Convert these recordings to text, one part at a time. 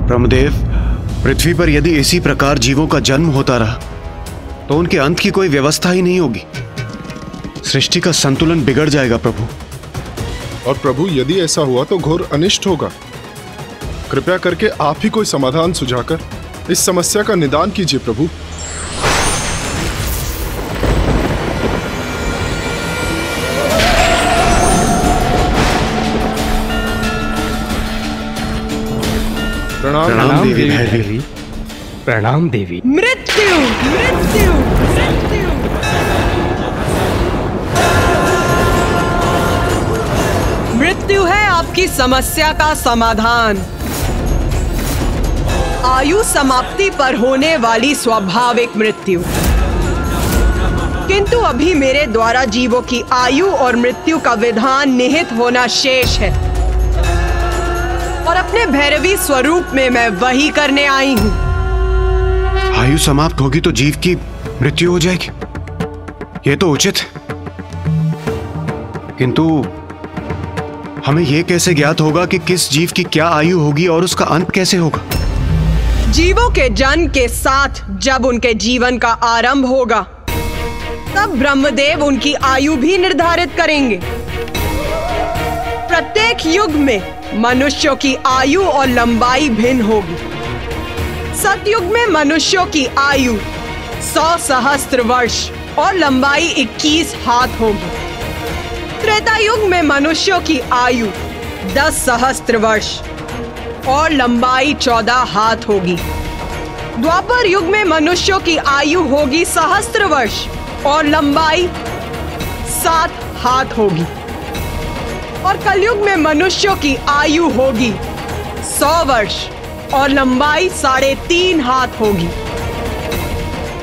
ब्रह्मदेव, पृथ्वी पर यदि इसी प्रकार जीवों का जन्म होता रहा तो उनके अंत की कोई व्यवस्था ही नहीं होगी। सृष्टि का संतुलन बिगड़ जाएगा प्रभु। और प्रभु, यदि ऐसा हुआ तो घोर अनिष्ट होगा। कृपया करके आप ही कोई समाधान सुझाकर इस समस्या का निदान कीजिए प्रभु। प्रणाम देवी भैरवी। प्रणाम देवी। मृत्यु मृत्यु मृत्यु। मृत्यु है आपकी समस्या का समाधान। आयु समाप्ति पर होने वाली स्वाभाविक मृत्यु। किंतु अभी मेरे द्वारा जीवों की आयु और मृत्यु का विधान निहित होना शेष है, और अपने भैरवी स्वरूप में मैं वही करने आई हूं। आयु समाप्त होगी तो जीव की मृत्यु हो जाएगी, यह तो उचित है। किंतु हमें यह कैसे ज्ञात होगा कि किस जीव की क्या आयु होगी और उसका अंत कैसे होगा? जीवों के जन्म के साथ जब उनके जीवन का आरंभ होगा, तब ब्रह्मदेव उनकी आयु भी निर्धारित करेंगे। प्रत्येक युग में मनुष्यों की आयु और लंबाई भिन्न होगी। सतयुग में मनुष्यों की आयु 100 सहस्त्र वर्ष और लंबाई 21 हाथ होगी। त्रेता युग में मनुष्यों की आयु 10 सहस्त्र वर्ष और लंबाई 14 हाथ होगी। द्वापर युग में मनुष्यों की आयु होगी सहस्त्र वर्ष और लंबाई 7 हाथ होगी। और कलयुग में मनुष्यों की आयु होगी 100 वर्ष और लंबाई 3.5 हाथ होगी।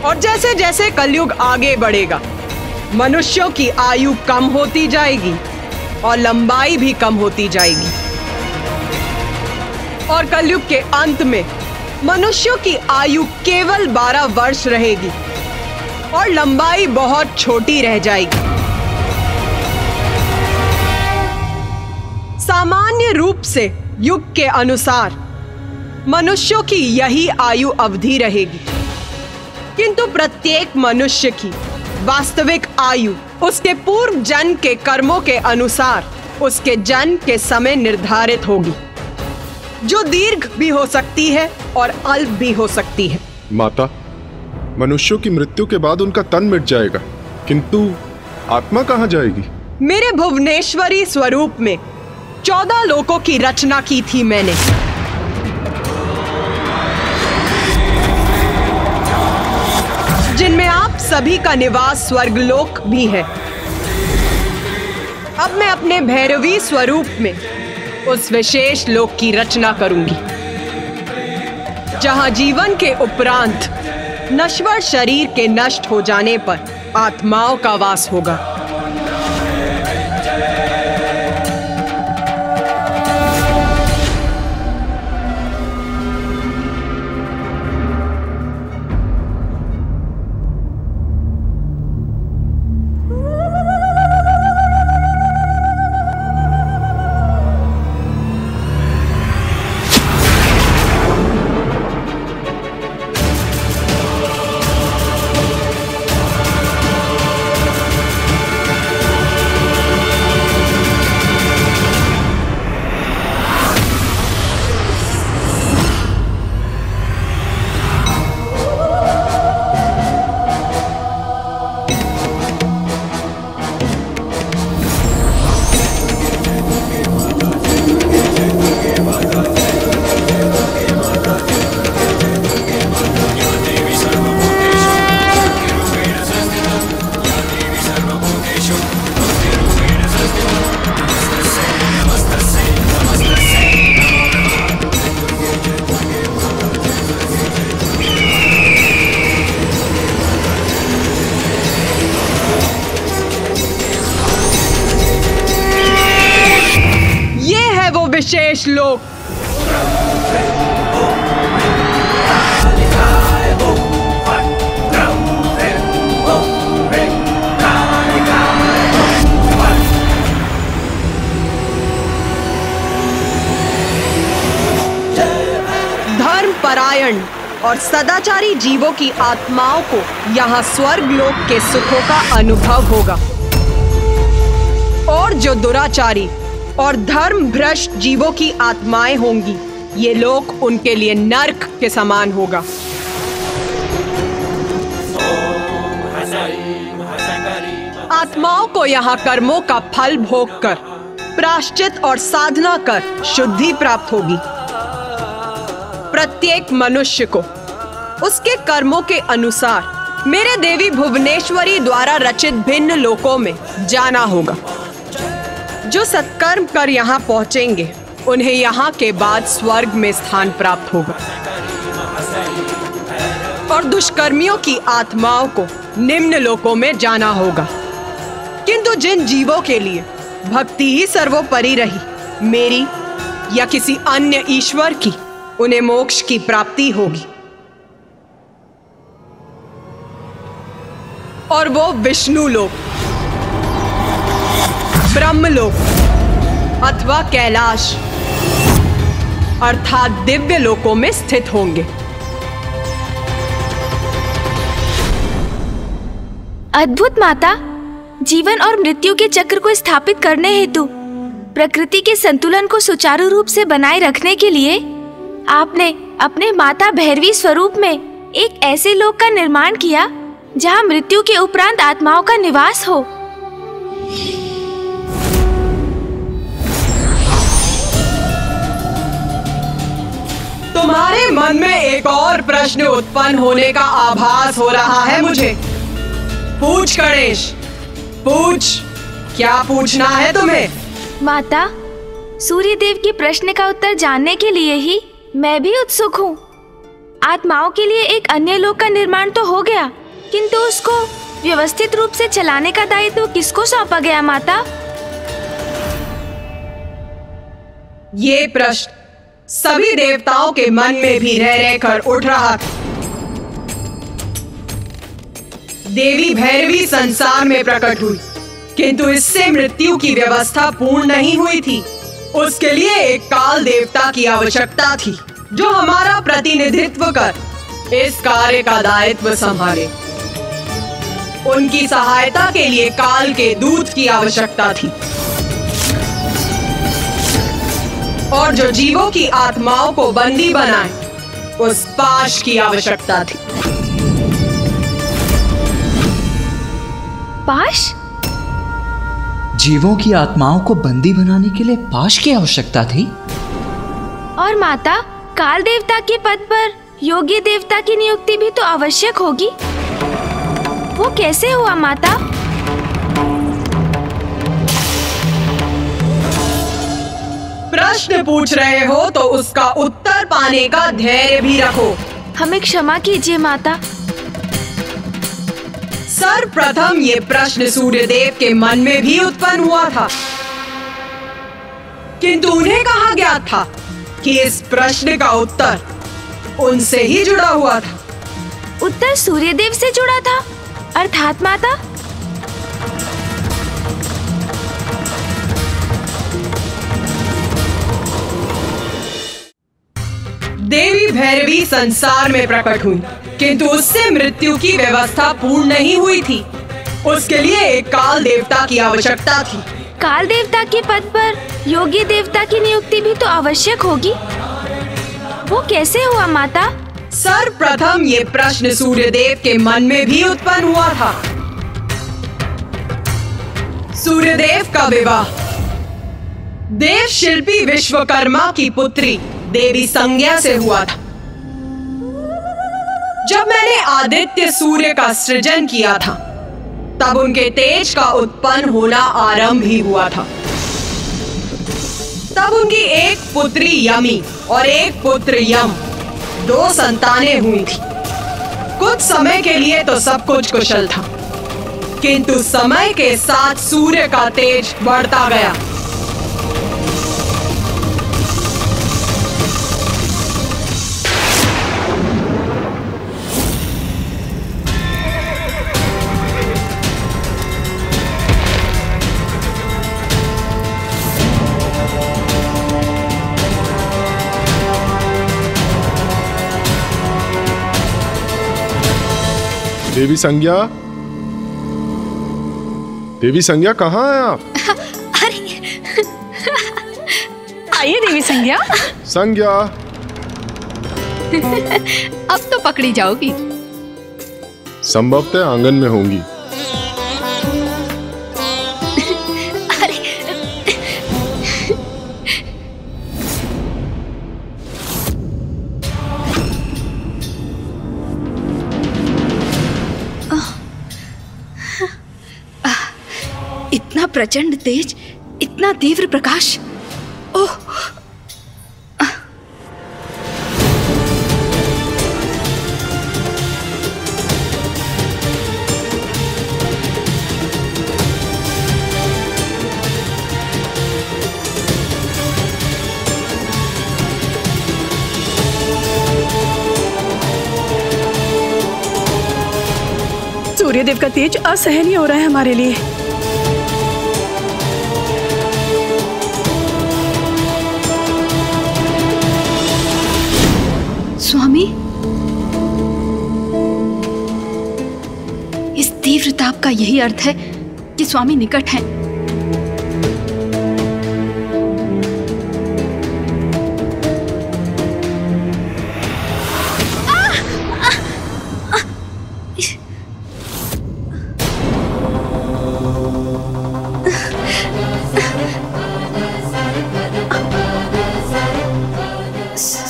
और जैसे जैसे कलयुग आगे बढ़ेगा, मनुष्यों की आयु कम होती जाएगी और लंबाई भी कम होती जाएगी। और कलयुग के अंत में मनुष्यों की आयु केवल 12 वर्ष रहेगी और लंबाई बहुत छोटी रह जाएगी। सामान्य रूप से युग के अनुसार मनुष्यों की यही आयु अवधि रहेगी, किंतु प्रत्येक मनुष्य की वास्तविक आयु उसके पूर्व जन्म के कर्मों के अनुसार उसके जन्म के समय निर्धारित होगी, जो दीर्घ भी हो सकती है और अल्प भी हो सकती है। माता, मनुष्यों की मृत्यु के बाद उनका तन मिट जाएगा, किंतु आत्मा कहाँ जाएगी? मेरे भुवनेश्वरी स्वरूप में 14 लोकों की रचना की थी मैंने। जिनमें आप सभी का निवास स्वर्गलोक भी है। अब मैं अपने भैरवी स्वरूप में उस विशेष लोक की रचना करूंगी, जहां जीवन के उपरांत नश्वर शरीर के नष्ट हो जाने पर आत्माओं का वास होगा। विशेष लोक। परायण और सदाचारी जीवों की आत्माओं को यहाँ स्वर्ग लोक के सुखों का अनुभव होगा, और जो दुराचारी और धर्म भ्रष्ट जीवों की आत्माएं होंगी, ये लोक उनके लिए नर्क के समान होगा। आत्माओं को यहाँ कर्मों का फल भोग कर, प्रायश्चित और साधना कर शुद्धि प्राप्त होगी। प्रत्येक मनुष्य को उसके कर्मों के अनुसार मेरे देवी भुवनेश्वरी द्वारा रचित भिन्न लोकों में जाना होगा। जो सत्कर्म कर यहाँ पहुंचेंगे, उन्हें यहाँ के बाद स्वर्ग में स्थान प्राप्त होगा, और दुष्कर्मियों की आत्माओं को निम्न लोकों में जाना होगा। किंतु जिन जीवों के लिए भक्ति ही सर्वोपरि रही, मेरी या किसी अन्य ईश्वर की, उन्हें मोक्ष की प्राप्ति होगी, और वो विष्णु लोक, ब्रह्मलोक अथवा कैलाश अर्थात दिव्य लोकों में स्थित होंगे। अद्भुत माता, जीवन और मृत्यु के चक्र को स्थापित करने हेतु प्रकृति के संतुलन को सुचारू रूप से बनाए रखने के लिए आपने अपने माता भैरवी स्वरूप में एक ऐसे लोक का निर्माण किया जहां मृत्यु के उपरांत आत्माओं का निवास हो। तुम्हारे मन में एक और प्रश्न उत्पन्न होने का आभास हो रहा है मुझे। पूछ गणेश, पूछ, क्या पूछना है तुम्हें? माता, सूर्य देव के प्रश्न का उत्तर जानने के लिए ही मैं भी उत्सुक हूँ। आत्माओं के लिए एक अन्य लोक का निर्माण तो हो गया, किंतु उसको व्यवस्थित रूप से चलाने का दायित्व किसको सौंपा गया माता? ये प्रश्न सभी देवताओं के मन में भी रह रहकर उठ रहा था। देवी भैरवी संसार में प्रकट हुई, किंतु इससे मृत्यु की व्यवस्था पूर्ण नहीं हुई थी। उसके लिए एक काल देवता की आवश्यकता थी, जो हमारा प्रतिनिधित्व कर इस कार्य का दायित्व संभाले। उनकी सहायता के लिए काल के दूत की आवश्यकता थी, और जो जीवों की आत्माओं को बंदी बनाए, उस पाश की आवश्यकता थी। पाश? जीवों की आत्माओं को बंदी बनाने के लिए पाश की आवश्यकता थी। और माता, काल देवता के पद पर योग्य देवता की नियुक्ति भी तो आवश्यक होगी। वो कैसे हुआ माता? प्रश्न पूछ रहे हो तो उसका उत्तर पाने का धैर्य भी रखो। हमें क्षमा कीजिए माता। सर्वप्रथम ये प्रश्न सूर्यदेव के मन में भी उत्पन्न हुआ था, किंतु उन्हें कहा गया था कि इस प्रश्न का उत्तर उनसे ही जुड़ा हुआ था। उत्तर सूर्यदेव से जुड़ा था, अर्थात माता? देवी भैरवी संसार में प्रकट हुई, किंतु उससे मृत्यु की व्यवस्था पूर्ण नहीं हुई थी। उसके लिए एक काल देवता की आवश्यकता थी। काल देवता के पद पर योग्य देवता की नियुक्ति भी तो आवश्यक होगी। वो कैसे हुआ माता? सर्वप्रथम ये प्रश्न सूर्यदेव के मन में भी उत्पन्न हुआ था। सूर्यदेव का विवाह देव शिल्पी विश्वकर्मा की पुत्री देवी संज्ञा से हुआ था। जब मैंने आदित्य सूर्य का सृजन किया था, तब उनके तेज का उत्पन्न होना आरंभ ही हुआ था। तब उनकी एक पुत्री यमी और एक पुत्र यम, 2 संतानें हुई थी। कुछ समय के लिए तो सब कुछ कुशल था, किंतु समय के साथ सूर्य का तेज बढ़ता गया। देवी संज्ञा, देवी संज्ञा कहाँ हैं आप? आइए देवी संज्ञा। संज्ञा अब तो पकड़ी जाओगी। संभवतः आंगन में होंगी। इतना प्रचंड तेज, इतना तीव्र प्रकाश। ओह, सूर्यदेव का तेज असहनीय हो रहा है हमारे लिए। स्वामी, इस तीव्र ताप का यही अर्थ है कि स्वामी निकट हैं।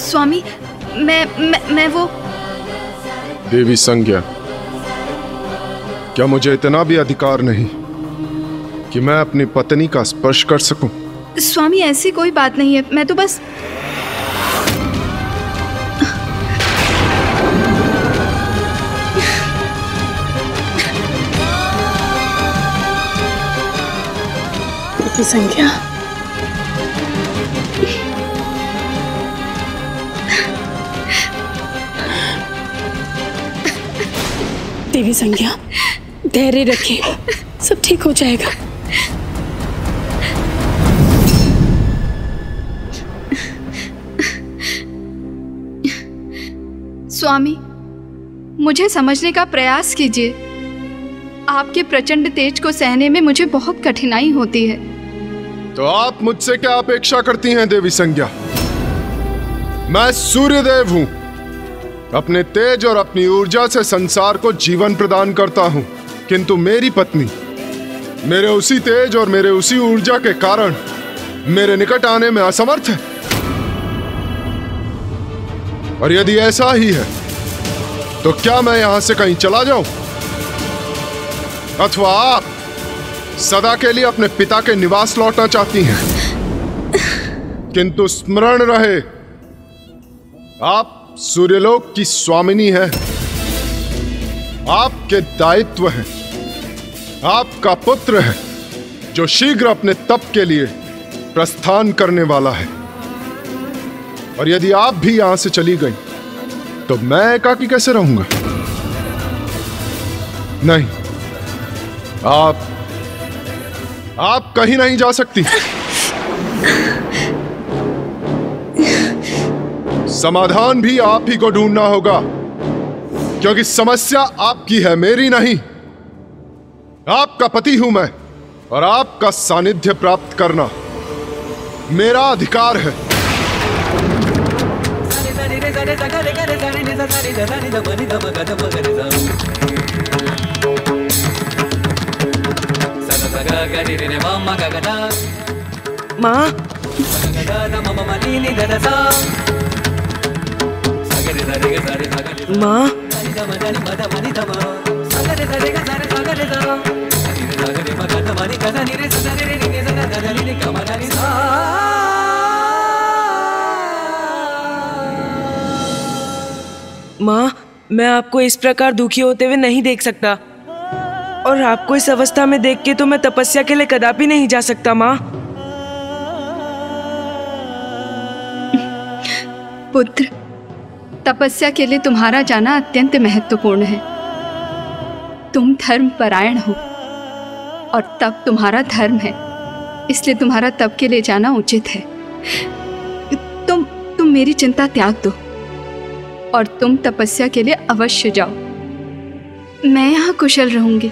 स्वामी, मैं वो। देवी संज्ञा, क्या मुझे इतना भी अधिकार नहीं कि मैं अपनी पत्नी का स्पर्श कर सकूं? स्वामी, ऐसी कोई बात नहीं है, मैं तो बस। देवी संज्ञा, देवी संज्ञा, धैर्य रखिए, सब ठीक हो जाएगा। स्वामी, मुझे समझने का प्रयास कीजिए। आपके प्रचंड तेज को सहने में मुझे बहुत कठिनाई होती है। तो आप मुझसे क्या अपेक्षा करती हैं देवी संज्ञा? मैं सूर्यदेव हूं। अपने तेज और अपनी ऊर्जा से संसार को जीवन प्रदान करता हूं, किंतु मेरी पत्नी मेरे उसी तेज और मेरे उसी ऊर्जा के कारण मेरे निकट आने में असमर्थ है। और यदि ऐसा ही है तो क्या मैं यहां से कहीं चला जाऊं, अथवा आप सदा के लिए अपने पिता के निवास लौटना चाहती हैं? किंतु स्मरण रहे, आप सूर्यलोक की स्वामिनी है। आपके दायित्व है। आपका पुत्र है जो शीघ्र अपने तप के लिए प्रस्थान करने वाला है। और यदि आप भी यहां से चली गई तो मैं एकाकी कैसे रहूंगा? नहीं, आप कहीं नहीं जा सकती। समाधान भी आप ही को ढूंढना होगा, क्योंकि समस्या आपकी है, मेरी नहीं। आपका पति हूं मैं, और आपका सानिध्य प्राप्त करना मेरा अधिकार है। माँ, माँ, माँ, मैं आपको इस प्रकार दुखी होते हुए नहीं देख सकता, और आपको इस अवस्था में देख के तो मैं तपस्या के लिए कदापि नहीं जा सकता। माँ, पुत्र, तपस्या के लिए तुम्हारा जाना अत्यंत महत्वपूर्ण है। तुम धर्म परायण हो और तप तुम्हारा धर्म है, इसलिए तुम्हारा तप के लिए जाना उचित है। तुम मेरी चिंता त्याग दो और तुम तपस्या के लिए अवश्य जाओ। मैं यहाँ कुशल रहूंगी।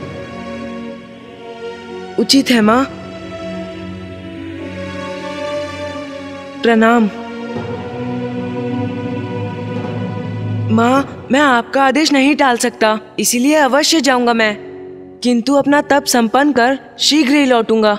उचित है माँ। प्रणाम माँ, मैं आपका आदेश नहीं टाल सकता, इसीलिए अवश्य जाऊंगा मैं, किंतु अपना तप संपन्न कर शीघ्र ही लौटूंगा।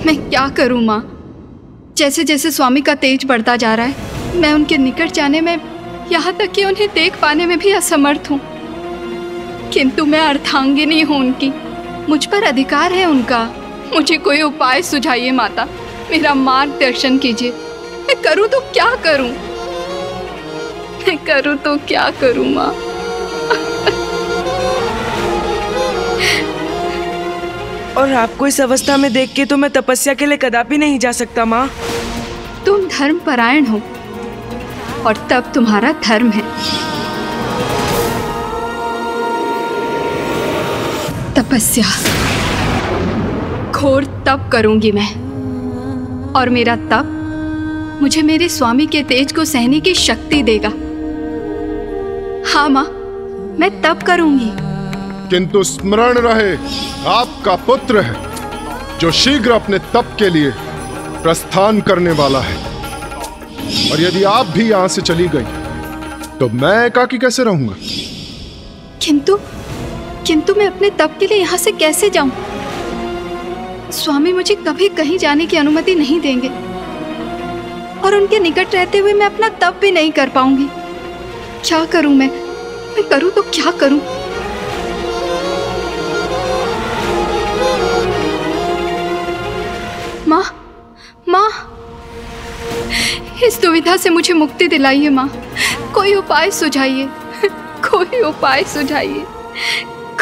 मैं क्या करूं माँ? जैसे जैसे स्वामी का तेज बढ़ता जा रहा है, मैं उनके निकट जाने में, यहाँ तक कि उन्हें देख पाने में भी असमर्थ हूँ। किंतु मैं अर्धांगिनी हूँ उनकी, मुझ पर अधिकार है उनका। मुझे कोई उपाय सुझाइए माता, मेरा मार्गदर्शन कीजिए। मैं करूँ तो क्या करूँ? मैं करूँ तो क्या करूँ माँ? और आपको इस अवस्था में देख के तो मैं तपस्या के लिए कदापि नहीं जा सकता माँ। तुम धर्म परायण हो और तब तुम्हारा धर्म है। तपस्या, घोर तप करूंगी मैं, और मेरा तप मुझे मेरे स्वामी के तेज को सहने की शक्ति देगा। हाँ माँ, मैं तप करूंगी। किंतु स्मरण रहे, आपका पुत्र है जो शीघ्र अपने तप के लिए प्रस्थान करने वाला है, और यदि आप भी यहां से चली गई तो मैं एकाकी कैसे रहूंगा? किंतु मैं अपने तप के लिए यहाँ से कैसे जाऊं? स्वामी मुझे कभी कहीं जाने की अनुमति नहीं देंगे, और उनके निकट रहते हुए मैं अपना तप भी नहीं कर पाऊंगी। क्या करूं मैं करूं तो क्या करूं? माँ, माँ, इस दुविधा से मुझे मुक्ति दिलाइए माँ। कोई उपाय सुझाइए, कोई उपाय सुझाइए,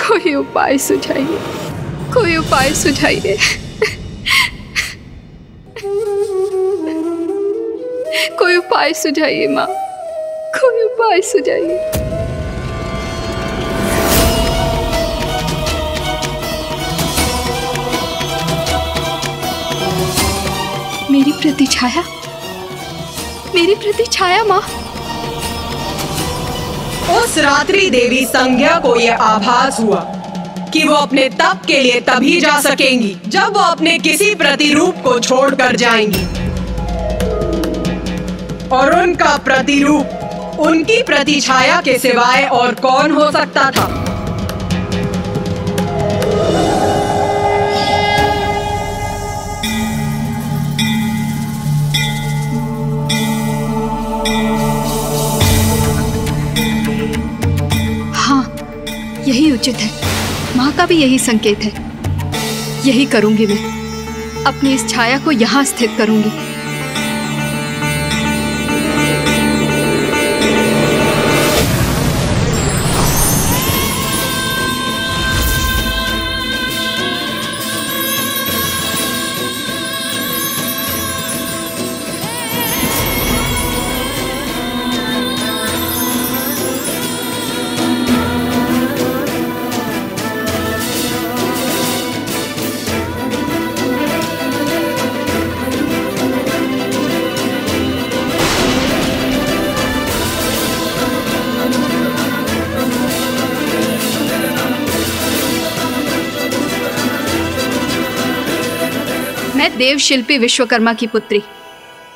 कोई उपाय सुझाइए, कोई उपाय सुझाइए। कोई उपाय सुझाइए माँ, कोई उपाय सुझाइए। मेरी प्रतिछाया, मेरी प्रतिछाया माँ। उस रात्रि देवी संज्ञा को यह आभास हुआ कि वो अपने तप के लिए तभी जा सकेंगी जब वो अपने किसी प्रतिरूप को छोड़कर जाएंगी, और उनका प्रतिरूप उनकी प्रतिछाया के सिवाय और कौन हो सकता था? यही उचित है, माँ का भी यही संकेत है। यही करूंगी मैं, अपनी इस छाया को यहाँ स्थित करूंगी। मैं देव शिल्पी विश्वकर्मा की पुत्री,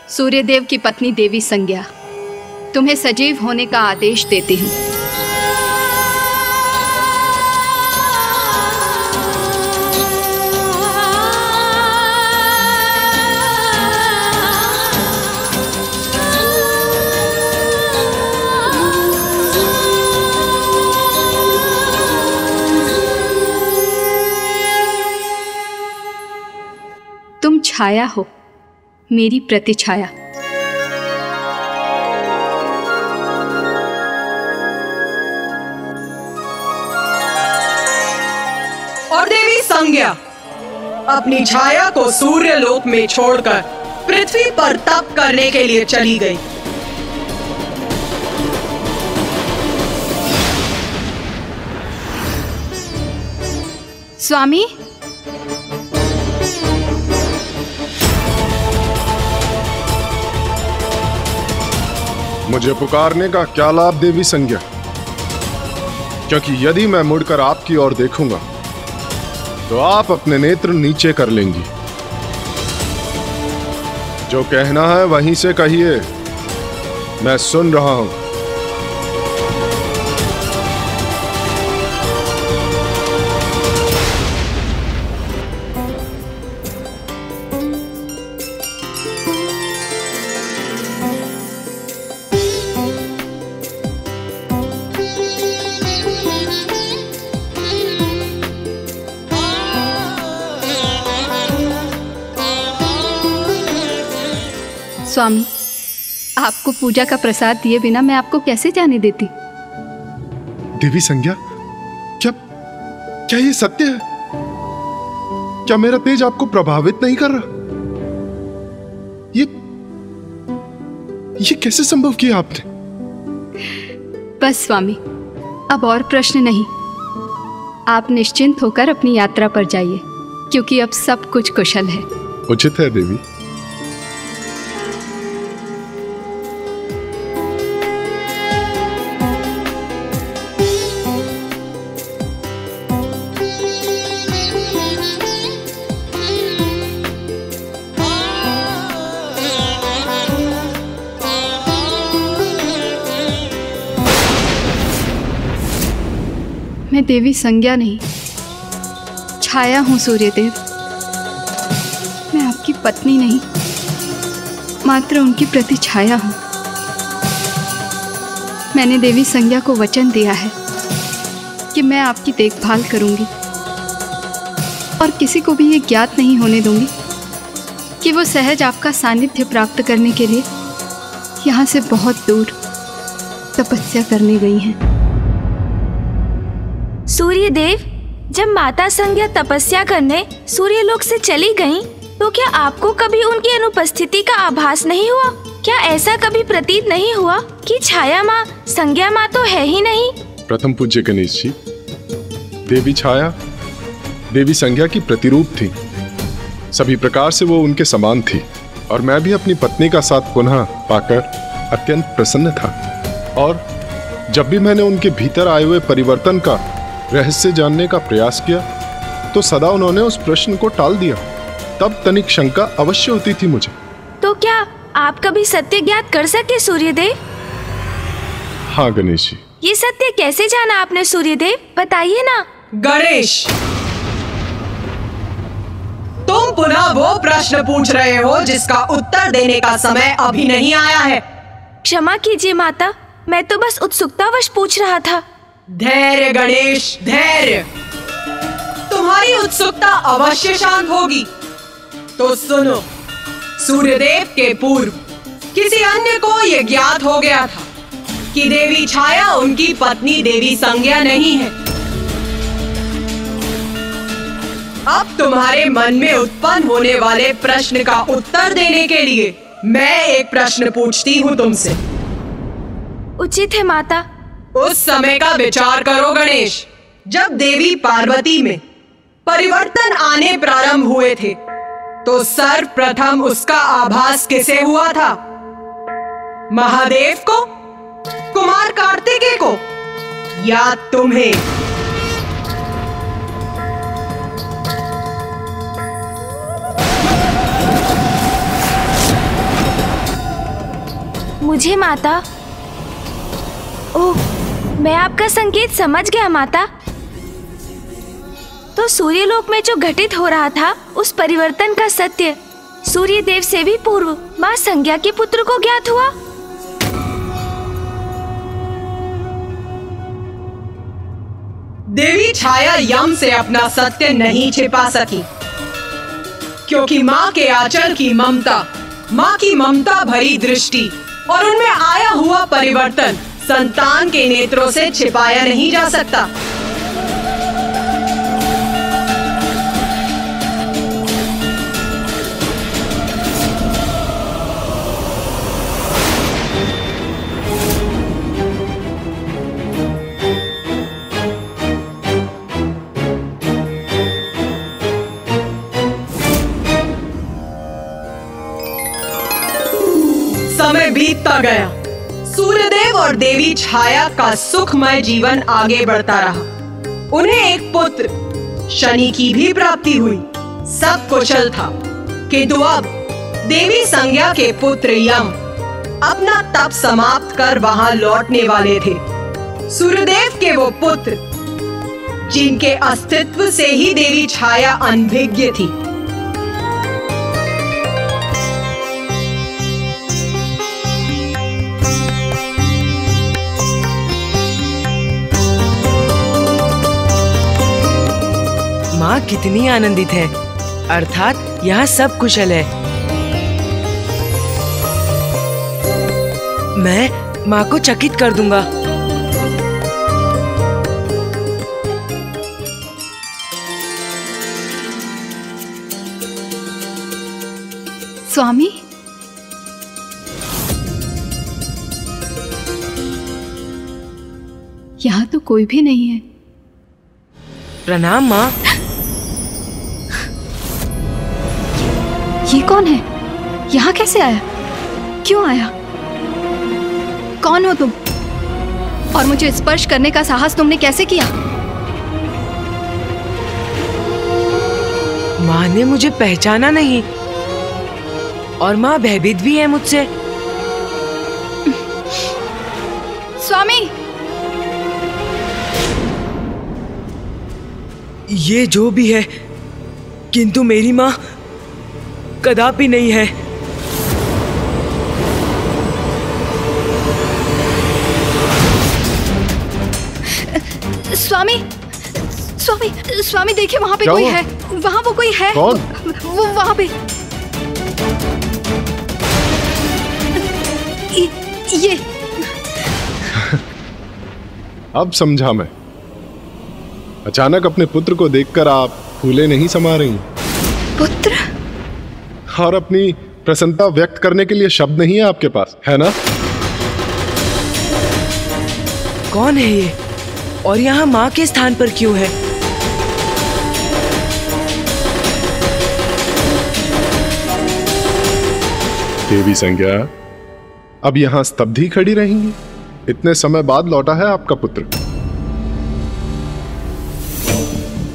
सूर्यदेव की पत्नी देवी संज्ञा, तुम्हें सजीव होने का आदेश देती हूँ। तुम छाया हो, मेरी प्रतिछाया। और देवी संज्ञा अपनी छाया को सूर्यलोक में छोड़कर पृथ्वी पर तप करने के लिए चली गई। स्वामी, मुझे पुकारने का क्या लाभ देवी संज्ञा? क्योंकि यदि मैं मुड़कर आपकी ओर देखूंगा तो आप अपने नेत्र नीचे कर लेंगी। जो कहना है वहीं से कहिए, मैं सुन रहा हूं। स्वामी, आपको पूजा का प्रसाद दिए बिना मैं आपको कैसे जाने देती? देवी संज्ञा, क्या ये सत्य है? क्या मेरा तेज आपको प्रभावित नहीं कर रहा? ये कैसे संभव किया आपने? बस स्वामी, अब और प्रश्न नहीं। आप निश्चिंत होकर अपनी यात्रा पर जाइए, क्योंकि अब सब कुछ कुशल है। उचित है देवी। मैं देवी संज्ञा नहीं, छाया हूं सूर्यदेव। मैं आपकी पत्नी नहीं, मात्र उनकी प्रति छाया हूं। मैंने देवी संज्ञा को वचन दिया है कि मैं आपकी देखभाल करूंगी और किसी को भी ये ज्ञात नहीं होने दूंगी कि वो सहज आपका सानिध्य प्राप्त करने के लिए यहाँ से बहुत दूर तपस्या करने गई हैं। सूर्यदेव, जब माता संज्ञा तपस्या करने सूर्यलोक से चली गईं, तो क्या आपको कभी उनकी अनुपस्थिति का आभास नहीं हुआ? क्या ऐसा कभी प्रतीत नहीं हुआ कि छाया माँ संज्ञा माँ तो है ही नहीं? प्रथम पूज्य गणेश जी, देवी छाया देवी संज्ञा की प्रतिरूप थी। सभी प्रकार से वो उनके समान थी और मैं भी अपनी पत्नी का साथ पुनः पाकर अत्यंत प्रसन्न था। और जब भी मैंने उनके भीतर आए हुए परिवर्तन का रहस्य जानने का प्रयास किया तो सदा उन्होंने उस प्रश्न को टाल दिया। तब तनिक शंका अवश्य होती थी मुझे। तो क्या आप कभी सत्य ज्ञात कर सके सूर्यदेव? हाँ गणेश जी। ये सत्य कैसे जाना आपने सूर्यदेव, बताइए ना। गणेश, तुम पुनः वो प्रश्न पूछ रहे हो जिसका उत्तर देने का समय अभी नहीं आया है। क्षमा कीजिए माता, मैं तो बस उत्सुकतावश पूछ रहा था। धैर्य गणेश, धैर्य। तुम्हारी उत्सुकता अवश्य शांत होगी। तो सुनो, सूर्यदेव के पूर्व किसी अन्य को यह ज्ञात हो गया था कि देवी छाया उनकी पत्नी देवी संज्ञा नहीं है। अब तुम्हारे मन में उत्पन्न होने वाले प्रश्न का उत्तर देने के लिए मैं एक प्रश्न पूछती हूँ तुमसे। उचित है माता। उस समय का विचार करो गणेश, जब देवी पार्वती में परिवर्तन आने प्रारंभ हुए थे तो सर्वप्रथम उसका आभास किसे हुआ था? महादेव को, कुमार कार्तिकेय को, या तुम्हें? मुझे माता। ओह, मैं आपका संकेत समझ गया माता। तो सूर्यलोक में जो घटित हो रहा था उस परिवर्तन का सत्य सूर्यदेव से भी पूर्व माँ संज्ञा के पुत्र को ज्ञात हुआ। देवी छाया यम से अपना सत्य नहीं छिपा सकी, क्योंकि माँ के आचरण की ममता, माँ की ममता भरी दृष्टि और उनमें आया हुआ परिवर्तन संतान के नेत्रों से छिपाया नहीं जा सकता। बढ़ता गया। सूर्यदेव और देवी छाया का सुखमय जीवन आगे बढ़ता रहा। उन्हें एक पुत्र शनि की भी प्राप्ति हुई। सब कुशल था, किंतु अब देवी संज्ञा के पुत्र यम अपना तप समाप्त कर वहां लौटने वाले थे। सूर्यदेव के वो पुत्र जिनके अस्तित्व से ही देवी छाया अनभिज्ञ थी। माँ कितनी आनंदित है, अर्थात यहाँ सब कुशल है। मैं माँ को चकित कर दूंगा। स्वामी, यहाँ तो कोई भी नहीं है। प्रणाम माँ। ये कौन है? यहाँ कैसे आया? क्यों आया? कौन हो तुम? और मुझे स्पर्श करने का साहस तुमने कैसे किया? माँ ने मुझे पहचाना नहीं और माँ भयभीत भी है मुझसे। स्वामी, ये जो भी है, किंतु मेरी माँ कदापि नहीं है। स्वामी, स्वामी, स्वामी देखिए वहाँ पे कोई है। वहाँ वो कोई है। कौन? वो वहाँ पे। ये अब समझा मैं। अचानक अपने पुत्र को देखकर आप फूले नहीं समा रही, पुत्र, और अपनी प्रसन्नता व्यक्त करने के लिए शब्द नहीं है आपके पास, है ना? कौन है ये और यहाँ माँ के स्थान पर क्यों है? देवी संज्ञा, अब यहाँ स्तब्ध ही खड़ी रहेंगी? इतने समय बाद लौटा है आपका पुत्र।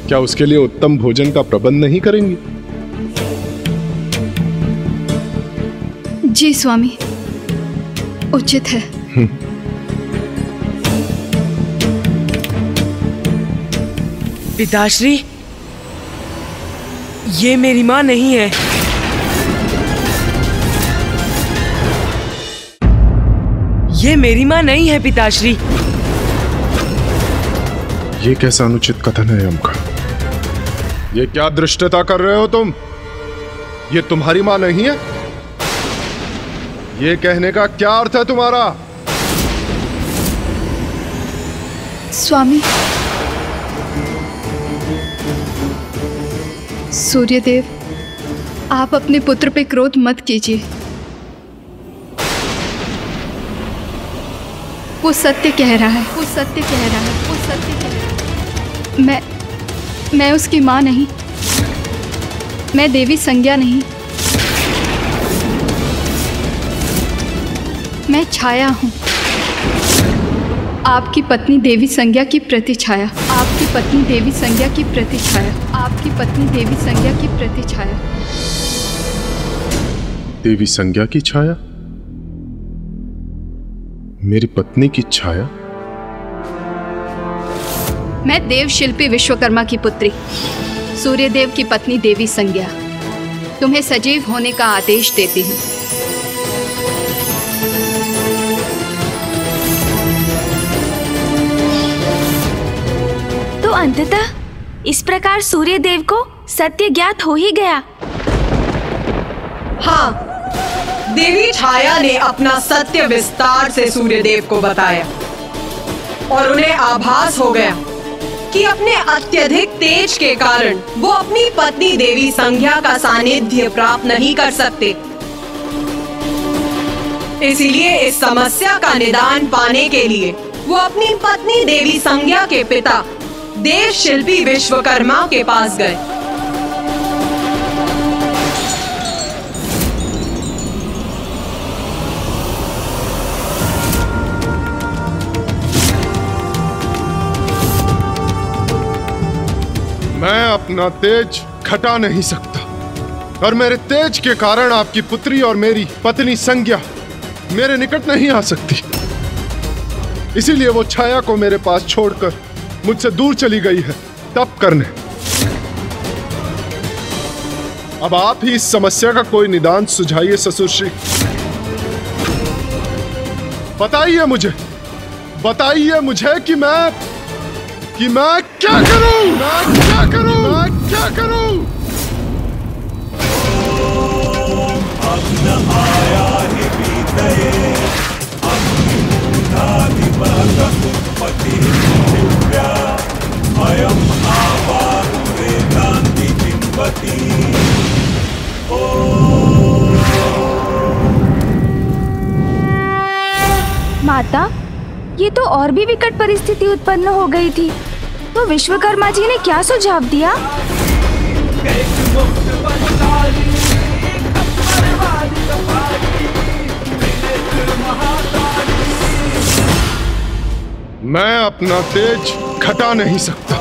क्या उसके लिए उत्तम भोजन का प्रबंध नहीं करेंगी? जी स्वामी, उचित है। पिताश्री, ये मेरी माँ नहीं है। ये मेरी माँ नहीं है पिताश्री। ये कैसा अनुचित कथन है उनका? ये क्या दृष्टता कर रहे हो तुम? ये तुम्हारी माँ नहीं है? ये कहने का क्या अर्थ है तुम्हारा? स्वामी, सूर्यदेव, आप अपने पुत्र पे क्रोध मत कीजिए। वो सत्य कह रहा है। वो सत्य कह रहा है। वो सत्य कह रहा है। मैं उसकी माँ नहीं। मैं देवी संज्ञा नहीं। मैं छाया हूँ, आपकी पत्नी देवी संज्ञा की प्रतिछाया। आपकी पत्नी देवी संज्ञा की प्रतिछाया। आपकी पत्नी देवी संज्ञा की प्रतिछाया। देवी संज्ञा की छाया? मेरी पत्नी की छाया? मैं देव शिल्पी विश्वकर्मा की पुत्री, सूर्यदेव की पत्नी देवी संज्ञा, तुम्हें सजीव होने का आदेश देती हूँ। तो अंततः इस प्रकार सूर्यदेव को सत्य ज्ञात हो ही गया। हाँ, देवी छाया ने अपना सत्य विस्तार से सूर्यदेव को बताया और उन्हें आभास हो गया कि अपने अत्यधिक तेज के कारण वो अपनी पत्नी देवी संज्ञा का सानिध्य प्राप्त नहीं कर सकते। इसीलिए इस समस्या का निदान पाने के लिए वो अपनी पत्नी देवी संज्ञा के पिता देव शिल्पी विश्वकर्मा के पास गए। मैं अपना तेज घटा नहीं सकता और मेरे तेज के कारण आपकी पुत्री और मेरी पत्नी संज्ञा मेरे निकट नहीं आ सकती। इसीलिए वो छाया को मेरे पास छोड़कर मुझसे दूर चली गई है तप करने। अब आप ही इस समस्या का कोई निदान सुझाइए ससुर श्री। बताइए मुझे कि मैं क्या करूं? मैं क्या करूं? माता, ये तो और भी विकट परिस्थिति उत्पन्न हो गई थी, तो विश्वकर्मा जी ने क्या सुझाव दिया? मैं अपना तेज घटा नहीं सकता।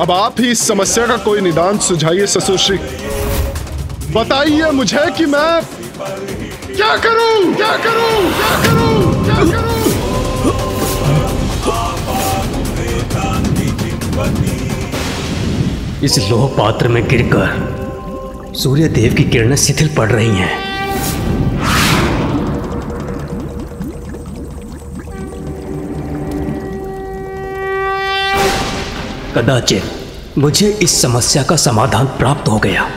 अब आप ही इस समस्या का कोई निदान सुझाइए ससुर श्री। बताइए मुझे कि मैं क्या करूं? इस लोह पात्र में गिरकर सूर्य देव की किरणें शिथिल पड़ रही हैं। कदाचित मुझे इस समस्या का समाधान प्राप्त हो गया।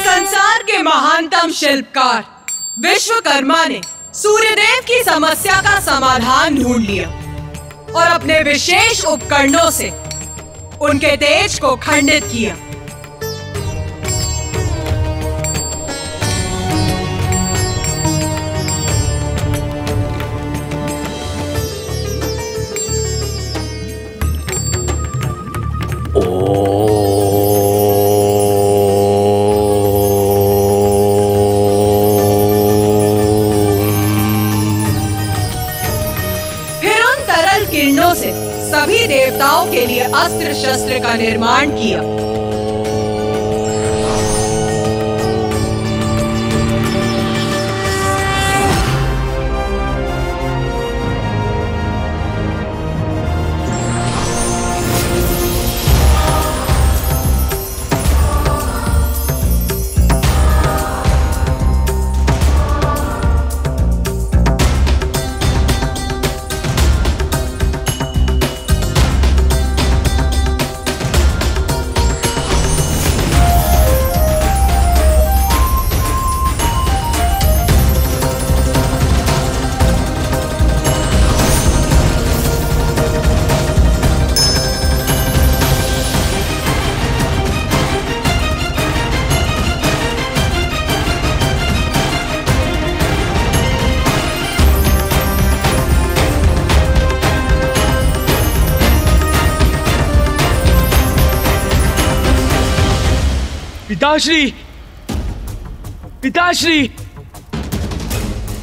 संसार के महानतम शिल्पकार विश्वकर्मा ने सूर्यदेव की समस्या का समाधान ढूंढ लिया और अपने विशेष उपकरणों से उनके तेज को खंडित किया। सभी देवताओं के लिए अस्त्र शस्त्र का निर्माण किया।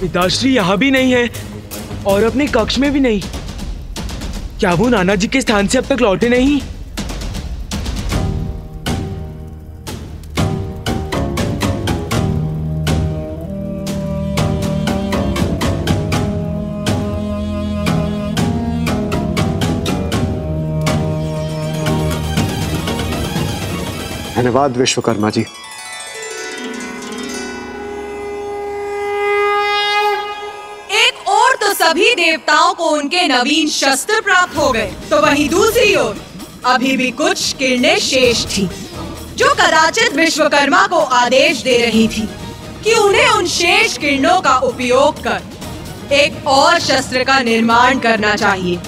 पिताश्री यहाँ भी नहीं है और अपने कक्ष में भी नहीं। क्या वो नाना जी के स्थान से अब तक लौटे नहीं? धन्यवाद विश्वकर्मा जी। एक और तो सभी देवताओं को उनके नवीन शस्त्र प्राप्त हो गए, तो वहीं दूसरी ओर अभी भी कुछ किरणें शेष थी, जो कदाचित विश्वकर्मा को आदेश दे रही थी कि उन्हें उन शेष किरणों का उपयोग कर एक और शस्त्र का निर्माण करना चाहिए।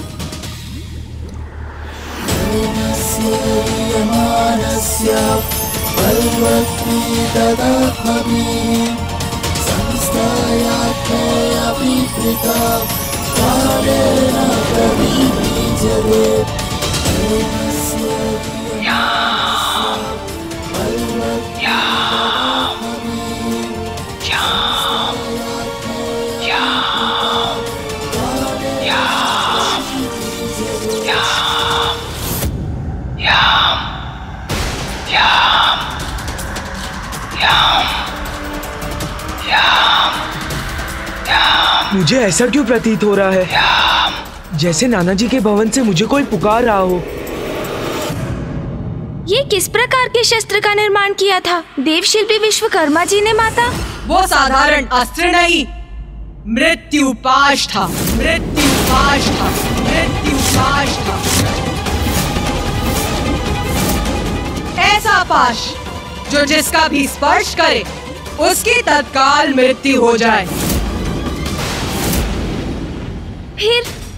मुझे ऐसा क्यों प्रतीत हो रहा है जैसे नाना जी के भवन से मुझे कोई पुकार रहा हो। ये किस प्रकार के शस्त्र का निर्माण किया था देव शिल्पी विश्वकर्मा जी ने माता? वो साधारण अस्त्र नहीं, मृत्यु पाश था। मृत्यु पाश था। मृत्यु पाश था। ऐसा पाश जो जिसका भी स्पर्श करे उसकी तत्काल मृत्यु हो जाए।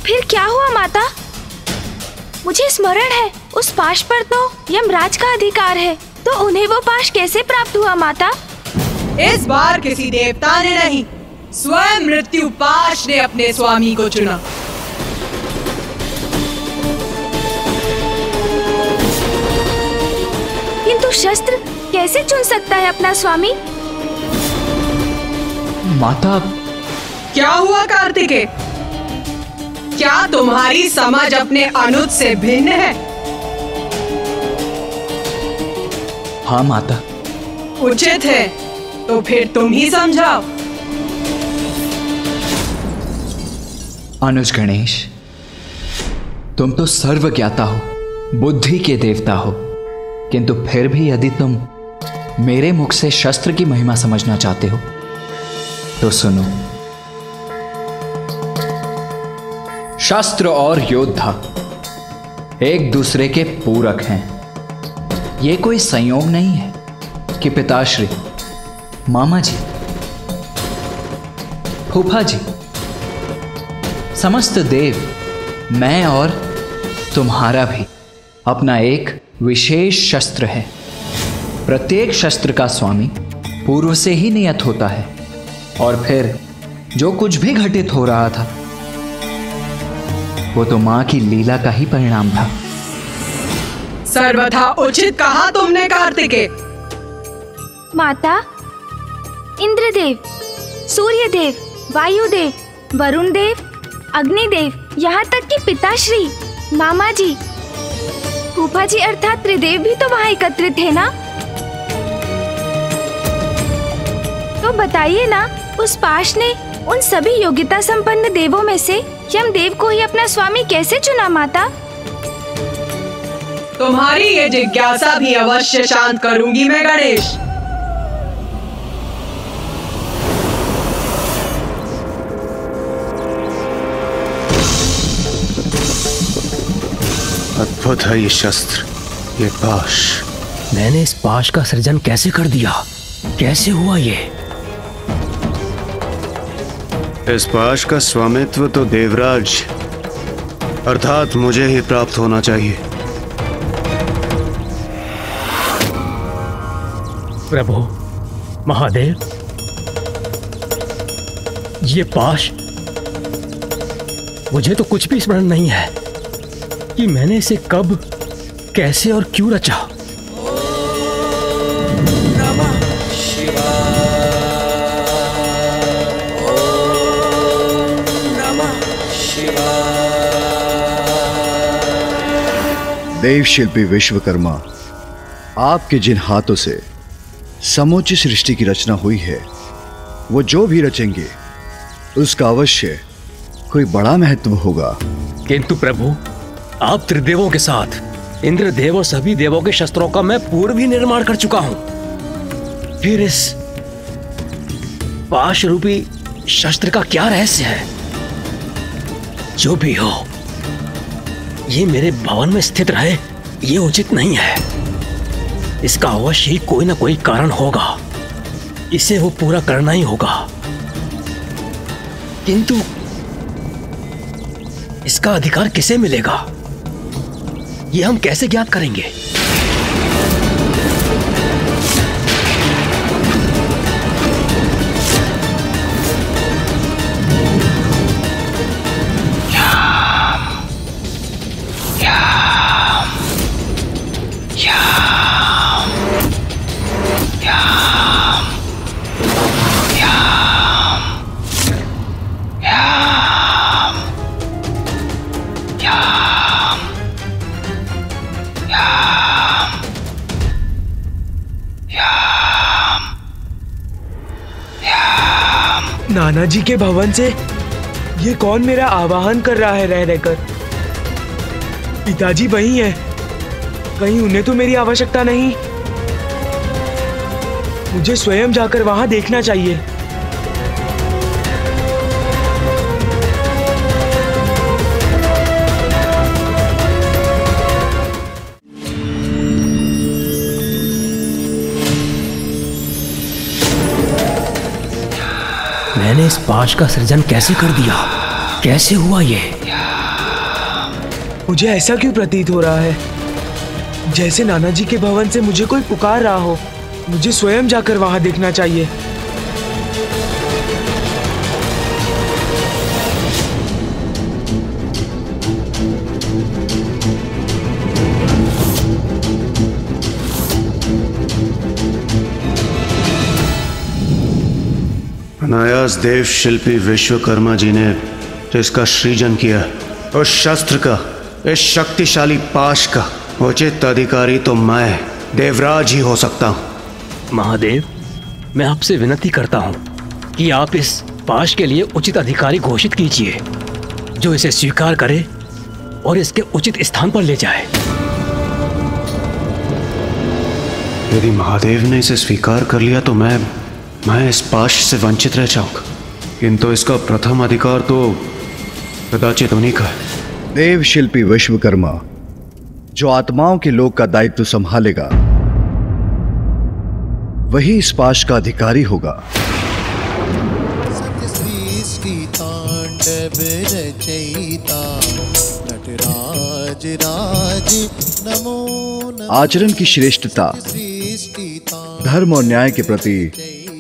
फिर क्या हुआ माता? मुझे स्मरण है उस पाश पर तो यमराज का अधिकार है, तो उन्हें वो पाश कैसे प्राप्त हुआ माता? इस बार किसी देवता ने नहीं, स्वयं मृत्यु पाश ने अपने स्वामी को चुना। किंतु शस्त्र कैसे चुन सकता है अपना स्वामी? माता, क्या हुआ कार्तिकेय? क्या तुम्हारी समझ अपने अनुज से भिन्न है? हाँ माता। उचित है, तो फिर तुम ही समझाओ। अनुज गणेश, तुम तो सर्वज्ञाता हो, बुद्धि के देवता हो, किंतु फिर भी यदि तुम मेरे मुख से शस्त्र की महिमा समझना चाहते हो तो सुनो। शस्त्र और योद्धा एक दूसरे के पूरक हैं। ये कोई संयोग नहीं है कि पिताश्री, मामा जी, फूफा जी, समस्त देव, मैं और तुम्हारा भी अपना एक विशेष शस्त्र है। प्रत्येक शस्त्र का स्वामी पूर्व से ही नियत होता है, और फिर जो कुछ भी घटित हो रहा था वो तो मां की लीला का ही परिणाम था। सर्वथा उचित कहा तुमने कार्तिकेय। माता, इंद्रदेव, सूर्यदेव, वायुदेव, वरुण देव, अग्निदेव, यहाँ तक कि पिताश्री, मामा जी, फूफा जी अर्थात त्रिदेव भी तो वहाँ एकत्रित थे ना? तो बताइए ना, उस पाश ने उन सभी योग्यता संपन्न देवों में से यमदेव को ही अपना स्वामी कैसे चुना माता? तुम्हारी ये जिज्ञासा भी अवश्य शांत करूंगी मैं गणेश। अद्भुत है ये शस्त्र, ये पाश। मैंने इस पाश का सृजन कैसे कर दिया? कैसे हुआ ये? इस पाश का स्वामित्व तो देवराज अर्थात मुझे ही प्राप्त होना चाहिए। प्रभु, महादेव, ये पाश, मुझे तो कुछ भी स्मरण नहीं है कि मैंने इसे कब, कैसे और क्यों रचा। देव शिल्पी विश्वकर्मा, आपके जिन हाथों से समूची सृष्टि की रचना हुई है, वो जो भी रचेंगे उसका अवश्य कोई बड़ा महत्व होगा। किंतु प्रभु, आप त्रिदेवों के साथ इंद्रदेव और सभी देवों के शस्त्रों का मैं पूर्व ही निर्माण कर चुका हूं। फिर इस पाश रूपी शस्त्र का क्या रहस्य है? जो भी हो, ये मेरे भवन में स्थित रहे, ये उचित नहीं है। इसका अवश्य ही कोई ना कोई कारण होगा, इसे वो पूरा करना ही होगा। किंतु इसका अधिकार किसे मिलेगा, ये हम कैसे ज्ञात करेंगे? नाना जी के भवन से ये कौन मेरा आवाहन कर रहा है रह रहकर? पिताजी वही है, कहीं उन्हें तो मेरी आवश्यकता नहीं? मुझे स्वयं जाकर वहां देखना चाहिए। मैंने इस पाश का सृजन कैसे कर दिया? कैसे हुआ ये? मुझे ऐसा क्यों प्रतीत हो रहा है जैसे नाना जी के भवन से मुझे कोई पुकार रहा हो। मुझे स्वयं जाकर वहां देखना चाहिए। अनायास देव शिल्पी विश्वकर्मा जी ने इसका सृजन किया। उस शस्त्र का, इस शक्तिशाली पाश का उचित अधिकारी तो मैं देवराज ही हो सकता हूं। महादेव, मैं आपसे विनती करता हूं कि आप इस पाश के लिए उचित अधिकारी घोषित कीजिए, जो इसे स्वीकार करे और इसके उचित स्थान पर ले जाए। यदि महादेव ने इसे स्वीकार कर लिया तो मैं इस पाश से वंचित रह जाऊंगा, किंतु इसका प्रथम अधिकार तो कदाचित उन्हीं का है। देव शिल्पी विश्वकर्मा जो आत्माओं के लोक का दायित्व संभालेगा वही इस पाश का अधिकारी होगा। आचरण की श्रेष्ठता, धर्म और न्याय के प्रति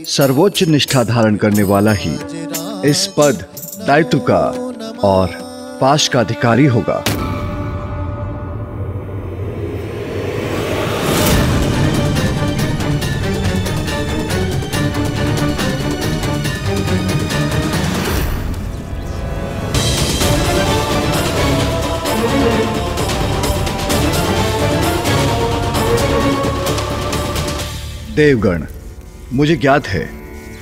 सर्वोच्च निष्ठा धारण करने वाला ही इस पद, दायित्व का और पाश का अधिकारी होगा। देवगण, मुझे ज्ञात है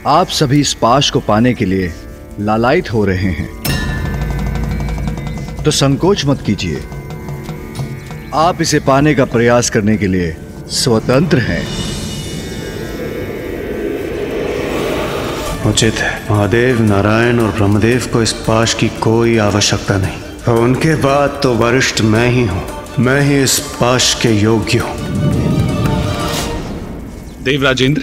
आप सभी इस पाश को पाने के लिए लालायित हो रहे हैं, तो संकोच मत कीजिए। आप इसे पाने का प्रयास करने के लिए स्वतंत्र हैं। उचित है। महादेव, नारायण और ब्रह्मदेव को इस पाश की कोई आवश्यकता नहीं, और उनके बाद तो वरिष्ठ मैं ही हूं। मैं ही इस पाश के योग्य हूं। देवराजेंद्र,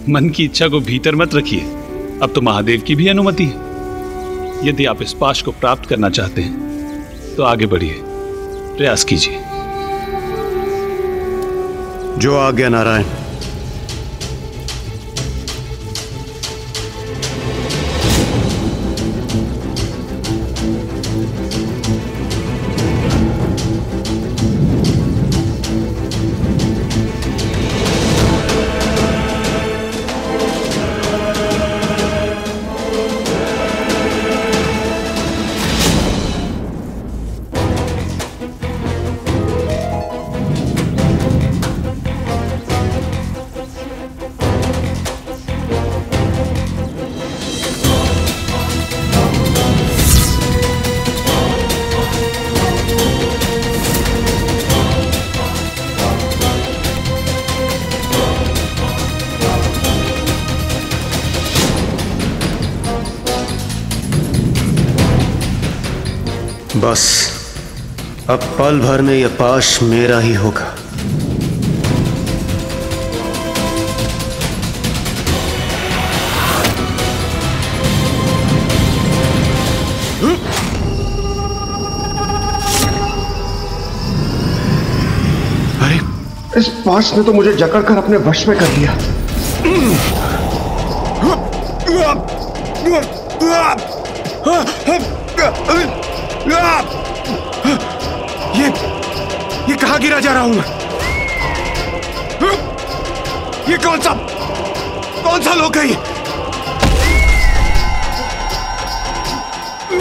मन की इच्छा को भीतर मत रखिए, अब तो महादेव की भी अनुमति है। यदि आप इस पाश को प्राप्त करना चाहते हैं तो आगे बढ़िए, प्रयास कीजिए। जो आज्ञा नारायण। बस अब पल भर में यह पाश मेरा ही होगा। अरे, इस पाश ने तो मुझे जकड़कर अपने वश में कर लिया। ये कहां गिरा जा रहा हूं मैं? ये कौन सा लोक है ये?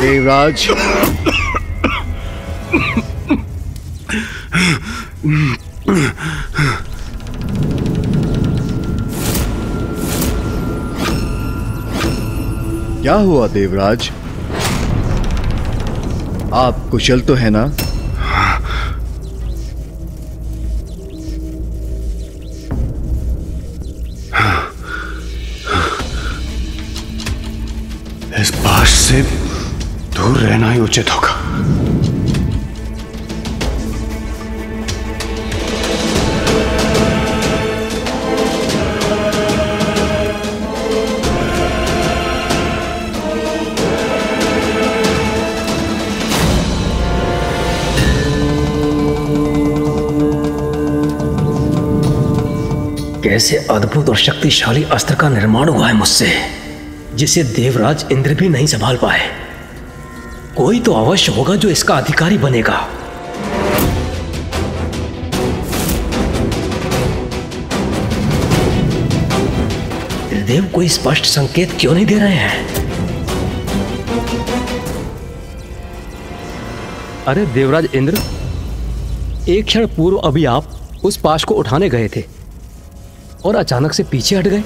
देवराज, क्या हुआ देवराज? आप कुशल तो है ना? इस पाश से दूर रहना ही उचित होगा। कैसे अद्भुत और शक्तिशाली अस्त्र का निर्माण हुआ है मुझसे, जिसे देवराज इंद्र भी नहीं संभाल पाए। कोई तो अवश्य होगा जो इसका अधिकारी बनेगा। देव कोई स्पष्ट संकेत क्यों नहीं दे रहे हैं? अरे देवराज इंद्र, एक क्षण पूर्व अभी आप उस पाश को उठाने गए थे और अचानक से पीछे हट गए।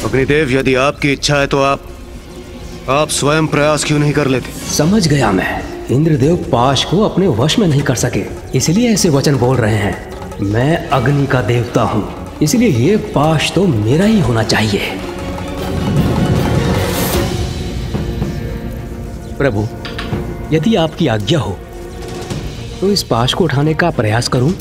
अग्निदेव, यदि आपकी इच्छा है तो आप स्वयं प्रयास क्यों नहीं कर लेते? समझ गया मैं। इंद्रदेव पाश को अपने वश में नहीं कर सके, इसलिए ऐसे वचन बोल रहे हैं। मैं अग्नि का देवता हूं, इसलिए ये पाश तो मेरा ही होना चाहिए। प्रभु, यदि आपकी आज्ञा हो तो इस पाश को उठाने का प्रयास करूं।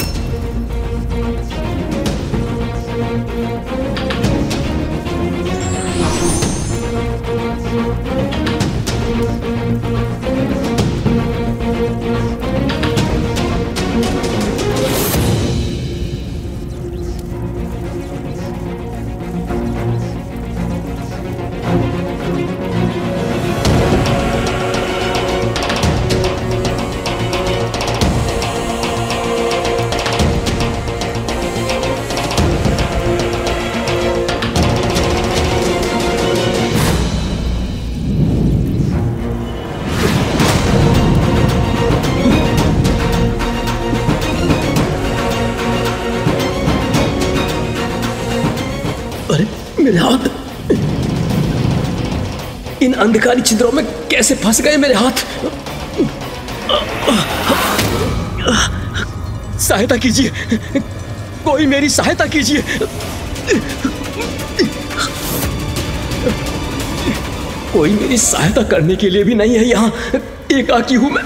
मेरे हाथ इन अंधकारी छिद्रों में कैसे फंस गए मेरे हाथ? सहायता कीजिए, कोई मेरी सहायता कीजिए। कोई मेरी सहायता करने के लिए भी नहीं है यहाँ। एकाकी हूं मैं।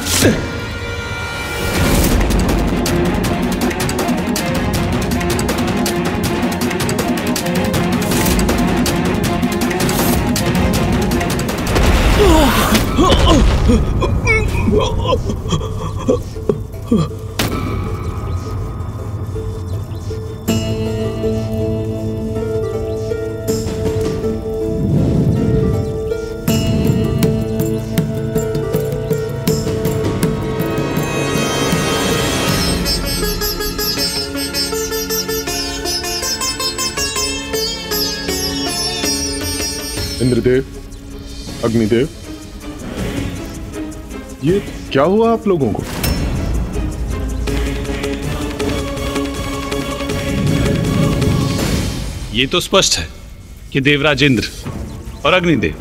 इंद्रदेव, अग्निदेव, ये क्या हुआ आप लोगों को? ये तो स्पष्ट है कि देवराज इंद्र और अग्निदेव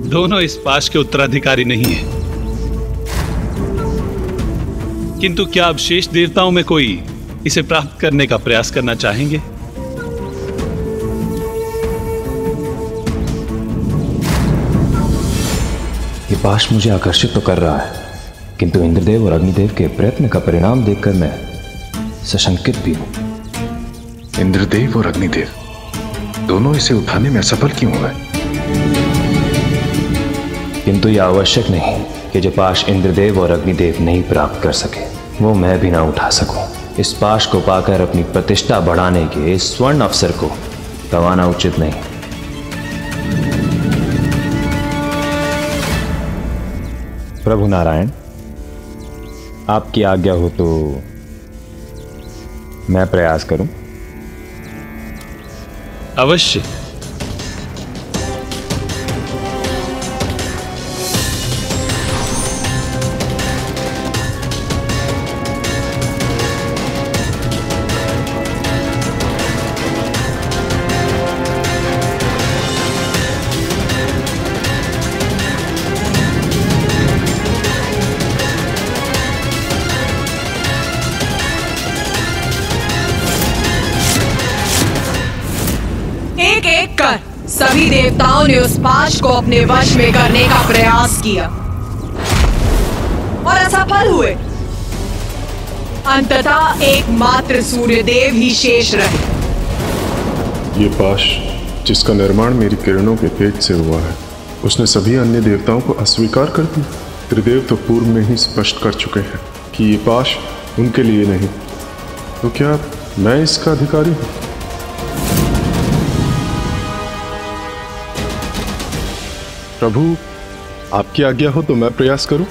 दोनों इस पाश के उत्तराधिकारी नहीं हैं। किंतु क्या अब शेष देवताओं में कोई इसे प्राप्त करने का प्रयास करना चाहेंगे? ये पाश मुझे आकर्षित तो कर रहा है, किंतु इंद्रदेव और अग्निदेव के प्रयत्न का परिणाम देखकर मैं सशंकित भी हूं। इंद्रदेव और अग्निदेव दोनों इसे उठाने में असफल क्यों हुए? किंतु यह आवश्यक नहीं कि जो पाश इंद्रदेव और अग्निदेव नहीं प्राप्त कर सके वो मैं भी ना उठा सकूं। इस पाश को पाकर अपनी प्रतिष्ठा बढ़ाने के इस स्वर्ण अवसर को गंवाना उचित नहीं। प्रभु नारायण, आपकी आज्ञा हो तो मैं प्रयास करूं। अवश्य। सभी देवताओं ने उस पाश को अपने वश में करने का प्रयास किया और असफल हुए। अंततः एकमात्र सूर्यदेव ही शेष रहे। ये पाश जिसका निर्माण मेरी किरणों के तेज से हुआ है, उसने सभी अन्य देवताओं को अस्वीकार कर दिया। त्रिदेव तो पूर्व में ही स्पष्ट कर चुके हैं कि ये पाश उनके लिए नहीं, तो क्या मैं इसका अधिकारी हूं? प्रभु, आपकी आज्ञा हो तो मैं प्रयास करूं।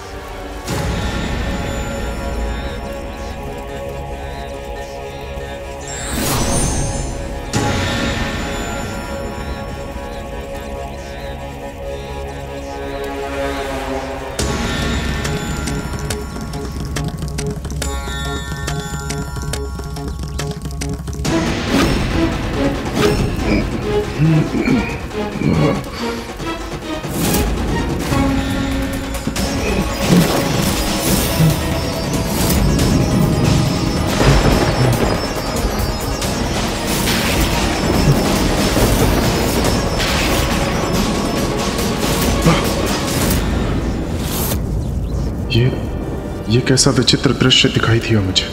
ये कैसा विचित्र दृश्य दिखाई दिया मुझे।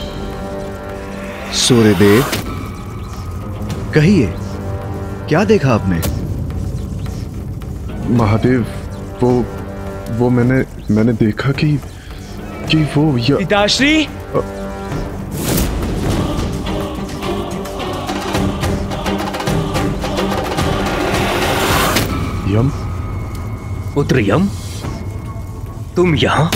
सूर्यदेव, कहिए, क्या देखा आपने? महादेव, वो मैंने देखा कि वो पिताश्री, यम, पुत्र यम, तुम यहां?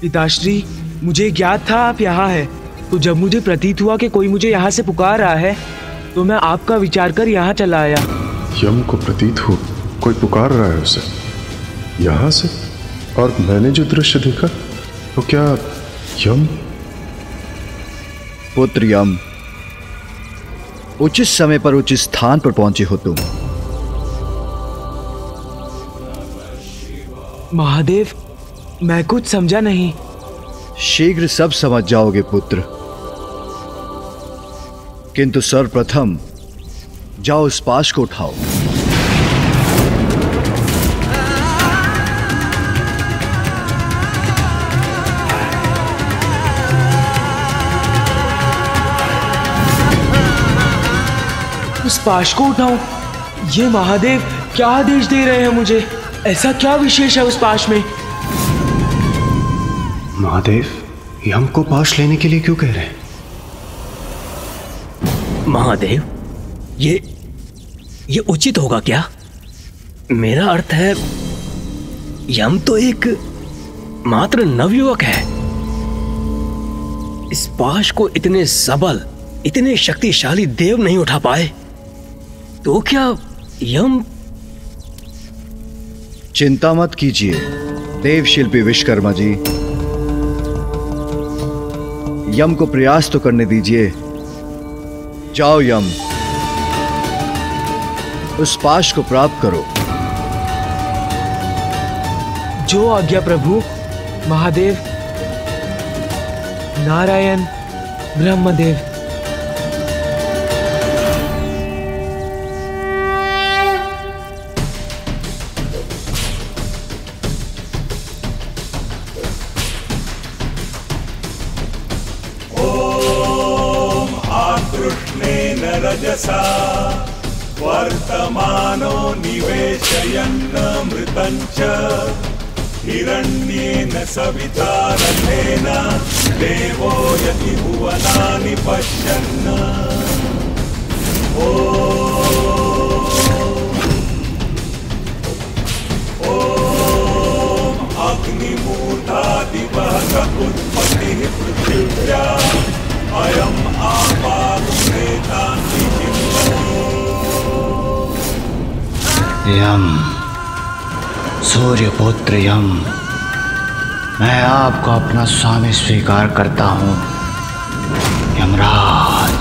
पिताश्री, मुझे ज्ञात था आप यहाँ हैं, तो जब मुझे प्रतीत हुआ कि कोई मुझे यहाँ से पुकार रहा है, तो मैं आपका विचार कर यहाँ चला आया। यम को प्रतीत हो कोई पुकार रहा है उसे यहाँ से, और मैंने जो दृश्य देखा, तो क्या यम? पुत्र यम, उचित समय पर उचित स्थान पर पहुंचे हो तुम। महादेव, मैं कुछ समझा नहीं। शीघ्र सब समझ जाओगे पुत्र, किंतु सर्वप्रथम जाओ उस पाश को उठाओ। उस पाश को उठाऊं? ये महादेव क्या आदेश दे रहे हैं मुझे? ऐसा क्या विशेष है उस पाश में? महादेव, यम को पाश लेने के लिए क्यों कह रहे हैं? महादेव, ये उचित होगा क्या? मेरा अर्थ है, यम तो एक मात्र नवयुवक है। इस पाश को इतने सबल, इतने शक्तिशाली देव नहीं उठा पाए, तो क्या यम? चिंता मत कीजिए देव शिल्पी विश्वकर्मा जी, यम को प्रयास तो करने दीजिए। जाओ यम, उस पाश को प्राप्त करो। जो आज्ञा प्रभु। महादेव, नारायण, ब्रह्मदेव। रजसा वर्तमानो निवेशयन्नमृतञ्च हिरण्येन सविता रथेन देवो यति भुवनानि पश्यन्। ॐ अग्निमूर्धादिवः उत्पत्तिः पृथिव्या अयम् आपादुरेतान्ति यम, सूर्यपुत्र यम, मैं आपको अपना स्वामी स्वीकार करता हूं। यमराज,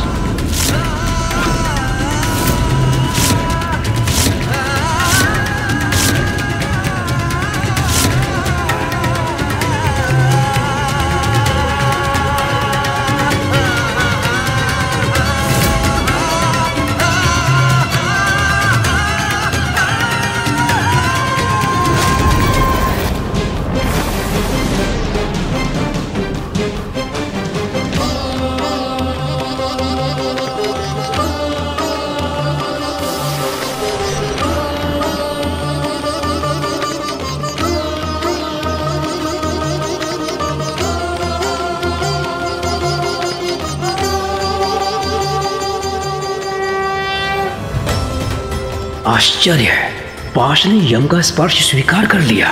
आश्चर्य है, पाश ने यम का स्पर्श स्वीकार कर लिया,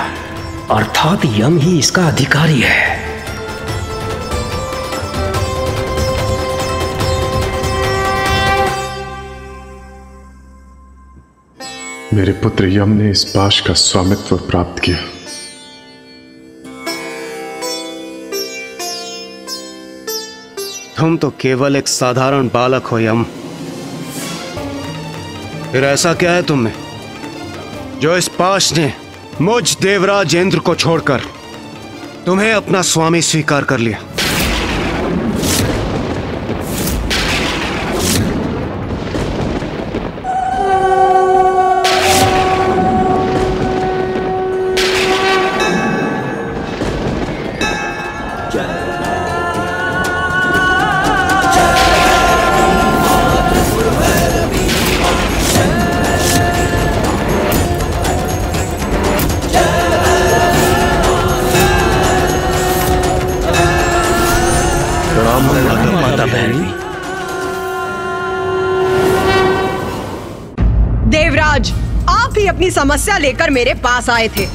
अर्थात यम ही इसका अधिकारी है। मेरे पुत्र यम ने इस पाश का स्वामित्व प्राप्त किया। तुम तो केवल एक साधारण बालक हो यम। फिर ऐसा क्या है तुम में जो इस पाश ने मुझ देवराज इंद्र को छोड़कर तुम्हें अपना स्वामी स्वीकार कर लिया? देवराज, आप ही अपनी समस्या लेकर मेरे पास आए थे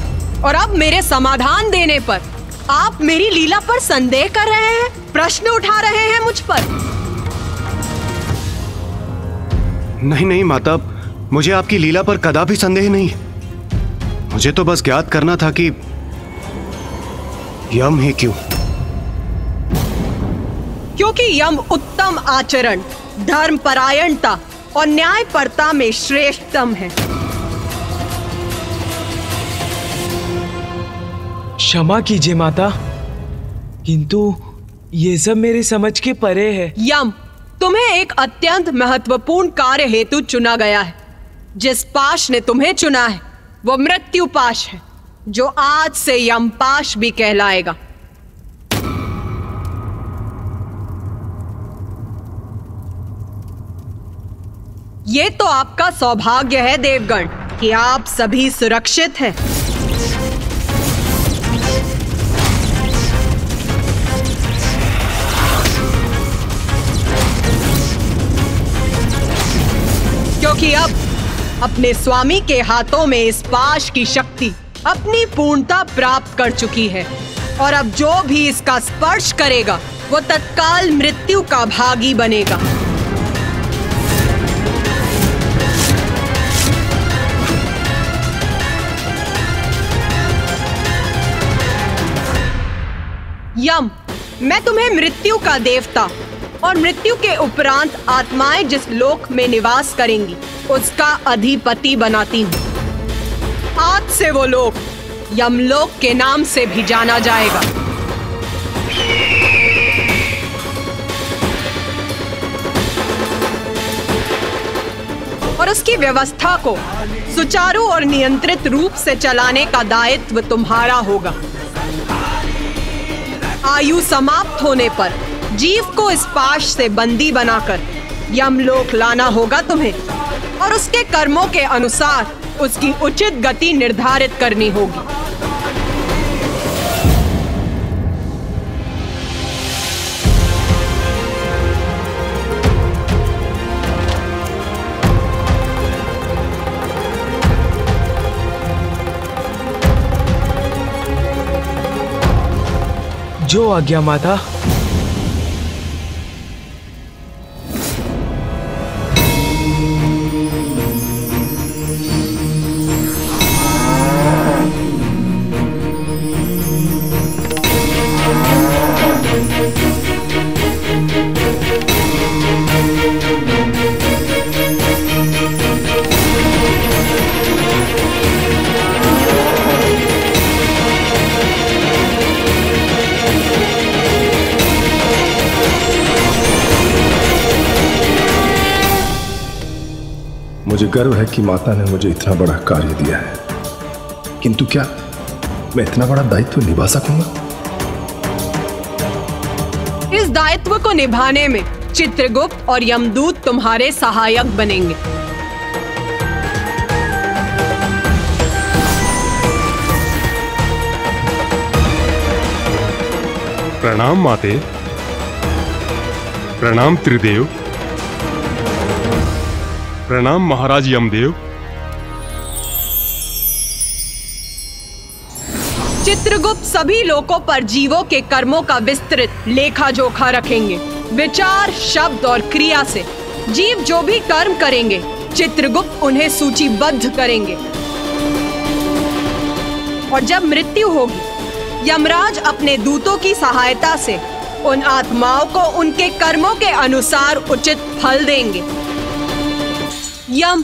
और अब मेरे समाधान देने पर आप मेरी लीला पर संदेह कर रहे हैं, प्रश्न उठा रहे हैं मुझ पर। नहीं नहीं माता, मुझे आपकी लीला पर कदापि संदेह नहीं। मुझे तो बस ज्ञात करना था कि यम ही क्यों? क्योंकि यम उत्तम आचरण, धर्मपरायणता और न्यायपरता में श्रेष्ठतम है। क्षमा कीजिए माता, किंतु ये सब मेरे समझ के परे है। यम, तुम्हें एक अत्यंत महत्वपूर्ण कार्य हेतु चुना गया है। जिस पाश ने तुम्हें चुना है वो मृत्यु पाश है, जो आज से यम पाश भी कहलाएगा। ये तो आपका सौभाग्य है देवगण कि आप सभी सुरक्षित हैं। क्योंकि अब अपने स्वामी के हाथों में इस पाश की शक्ति अपनी पूर्णता प्राप्त कर चुकी है और अब जो भी इसका स्पर्श करेगा वो तत्काल मृत्यु का भागी बनेगा। यम, मैं तुम्हें मृत्यु का देवता और मृत्यु के उपरांत आत्माएं जिस लोक में निवास करेंगी उसका अधिपति बनाती हूँ। आज से वो लोक यमलोक के नाम से भी जाना जाएगा। और उसकी व्यवस्था को सुचारू और नियंत्रित रूप से चलाने का दायित्व तुम्हारा होगा। आयु समाप्त होने पर जीव को इस पाश से बंदी बनाकर यमलोक लाना होगा तुम्हें और उसके कर्मों के अनुसार उसकी उचित गति निर्धारित करनी होगी। जो आज्ञा माता। मुझे गर्व है कि माता ने मुझे इतना बड़ा कार्य दिया है, किंतु क्या मैं इतना बड़ा दायित्व निभा सकूंगा? इस दायित्व को निभाने में चित्रगुप्त और यमदूत तुम्हारे सहायक बनेंगे। प्रणाम माते, प्रणाम त्रिदेव, प्रणाम महाराज यमदेव, चित्रगुप्त सभी लोकों पर जीवों के कर्मों का विस्तृत लेखा जोखा रखेंगे। विचार, शब्द और क्रिया से जीव जो भी कर्म करेंगे, चित्रगुप्त उन्हें सूचीबद्ध करेंगे। और जब मृत्यु होगी, यमराज अपने दूतों की सहायता से उन आत्माओं को उनके कर्मों के अनुसार उचित फल देंगे। यम,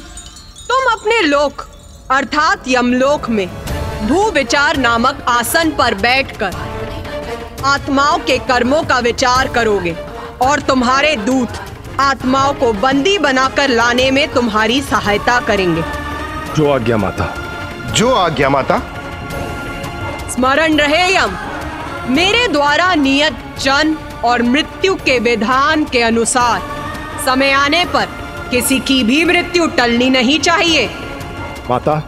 तुम अपने लोक अर्थात यमलोक में भू विचार नामक आसन पर बैठकर आत्माओं के कर्मों का विचार करोगे और तुम्हारे दूत आत्माओं को बंदी बनाकर लाने में तुम्हारी सहायता करेंगे। जो आज्ञा माता। जो आज्ञा माता। स्मरण रहे यम, मेरे द्वारा नियत जन्म और मृत्यु के विधान के अनुसार समय आने पर किसी की भी मृत्यु टलनी नहीं चाहिए। माता,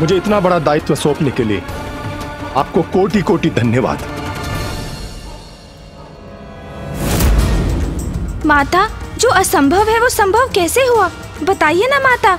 मुझे इतना बड़ा दायित्व सौंपने के लिए आपको कोटि कोटि धन्यवाद। माता, जो असंभव है वो संभव कैसे हुआ? बताइए ना माता।